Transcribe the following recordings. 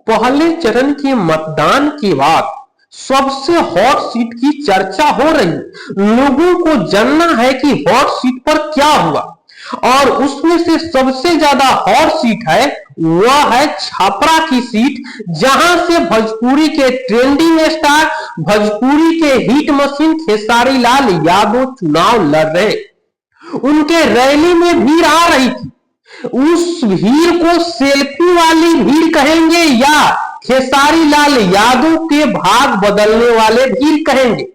पहले चरण के मतदान के बाद सबसे हॉट सीट की चर्चा हो रही। लोगों को जानना है कि हॉट सीट पर क्या हुआ, और उसमें से सबसे ज्यादा हॉट सीट है वह है छपरा की सीट, जहां से भोजपुरी के ट्रेंडिंग स्टार, भोजपुरी के हिट मशीन खेसारी लाल यादव चुनाव लड़ रहे। उनके रैली में भीड़ आ रही थी। उस भीड़ को सेल्फी वाली भीड़ कहेंगे या खेसारी लाल यादव के भाग बदलने वाले भीड़ कहेंगे,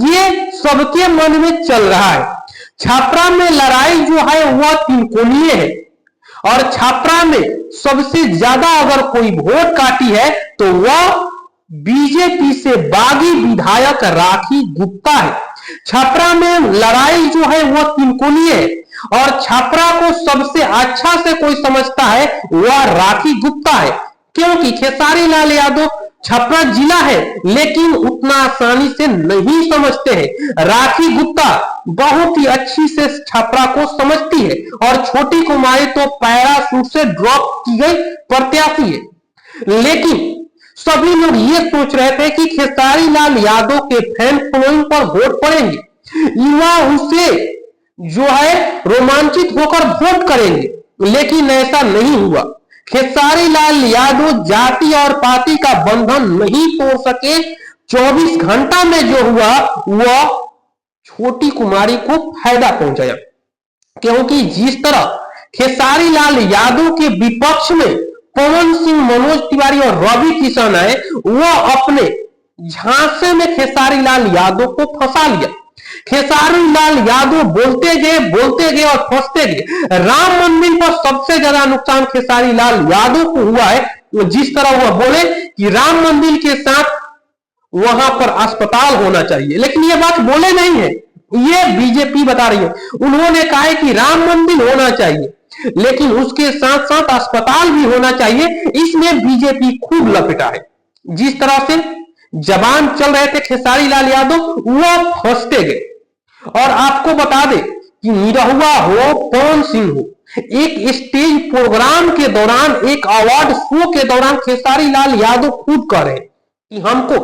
ये सबके मन में चल रहा है। छपरा में लड़ाई जो है वह त्रिकोणीय है, और छपरा में सबसे ज्यादा अगर कोई वोट काटी है तो वह बीजेपी से बागी विधायक राखी गुप्ता है। छपरा में लड़ाई जो है वह त्रिकोणीय है, और छपरा को सबसे अच्छा से कोई समझता है वह राखी गुप्ता है, क्योंकि खेसारी लाल यादव छपरा जिला है लेकिन उतना आसानी से नहीं समझते हैं। राखी गुप्ता बहुत ही अच्छी से छपरा को समझती है, और छोटी कुमारी तो पैराशूट से ड्रॉप की गई प्रत्याशी है। लेकिन सभी लोग ये सोच रहे थे कि खेसारी लाल यादव के फैन फॉलोइंग पर वोट पड़ेंगे, युवा उसे जो है रोमांचित होकर वोट करेंगे, लेकिन ऐसा नहीं हुआ। खेसारी लाल यादव जाति और पार्टी का बंधन नहीं तोड़ सके। 24 घंटा में जो हुआ वह छोटी कुमारी को फायदा पहुंचाया, क्योंकि जिस तरह खेसारी लाल यादव के विपक्ष में पवन सिंह, मनोज तिवारी और रवि किशन है, वह अपने झांसे में खेसारी लाल यादव को फंसा लिया। खेसारी लाल यादव बोलते गए और फंसते गए। राम मंदिर पर सबसे ज्यादा नुकसान खेसारी लाल यादव को हुआ है। जिस तरह वह बोले कि राम मंदिर के साथ वहां पर अस्पताल होना चाहिए, लेकिन यह बात बोले नहीं है, ये बीजेपी बता रही है। उन्होंने कहा है कि राम मंदिर होना चाहिए लेकिन उसके साथ साथ अस्पताल भी होना चाहिए। इसमें बीजेपी खूब लपेटा है। जिस तरह से जबान चल रहे थे खेसारी लाल यादव, वह फंसते गए। और आपको बता दे कि निरहुआ हो, पवन सिंह हो, एक स्टेज प्रोग्राम के दौरान, एक अवार्ड शो के दौरान खेसारी लाल यादव खुद कह रहे कि हमको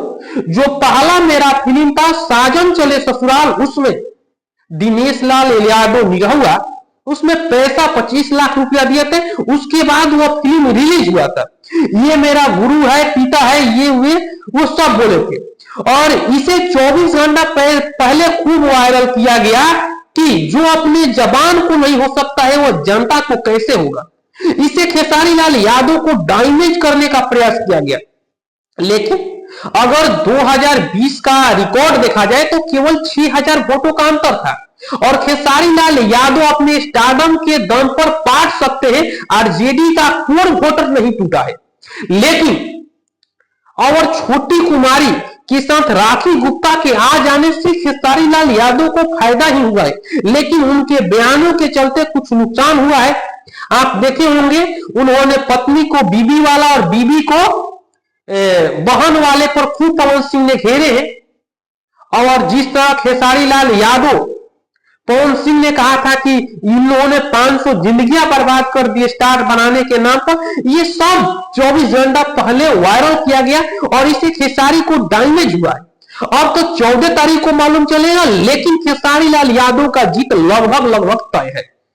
जो पहला मेरा फिल्म था साजन चले ससुराल, उसमें दिनेश लाल यादव निरहुआ, उसमें पैसा 25 लाख रुपया दिए थे। उसके बाद वह फिल्म रिलीज हुआ था। ये मेरा गुरु है, पिता है, ये हुए, वो सब बोले थे। और इसे 24 घंटा पहले खूब वायरल किया गया कि जो अपने जबान को नहीं हो सकता है वो जनता को कैसे होगा। इसे खेसारी लाल यादव को डैमेज करने का प्रयास किया गया। लेकिन अगर 2020 का रिकॉर्ड देखा जाए तो केवल 6000 वोटों का अंतर था, और खेसारी लाल यादव अपने स्टारडम के दम पर पाट सकते हैं। आरजेडी का कोर वोटर नहीं टूटा है। लेकिन और छोटी कुमारी के साथ राखी गुप्ता के आ जाने से खेसारी लाल यादव को फायदा ही हुआ है, लेकिन उनके बयानों के चलते कुछ नुकसान हुआ है। आप देखे होंगे उन्होंने पत्नी को बीबी वाला और बीबी को बहन वाले पर खूब पवन सिंह ने घेरे हैं। और जिस तरह खेसारी लाल यादव, पवन सिंह ने कहा था कि इन लोगों ने 500 जिंदगियां बर्बाद कर दी स्टार बनाने के नाम पर, ये सब 24 घंटा पहले वायरल किया गया और इससे खेसारी को डैमेज हुआ है। अब तो 14 तारीख को मालूम चलेगा, लेकिन खेसारी लाल यादव का जीत लगभग तय है।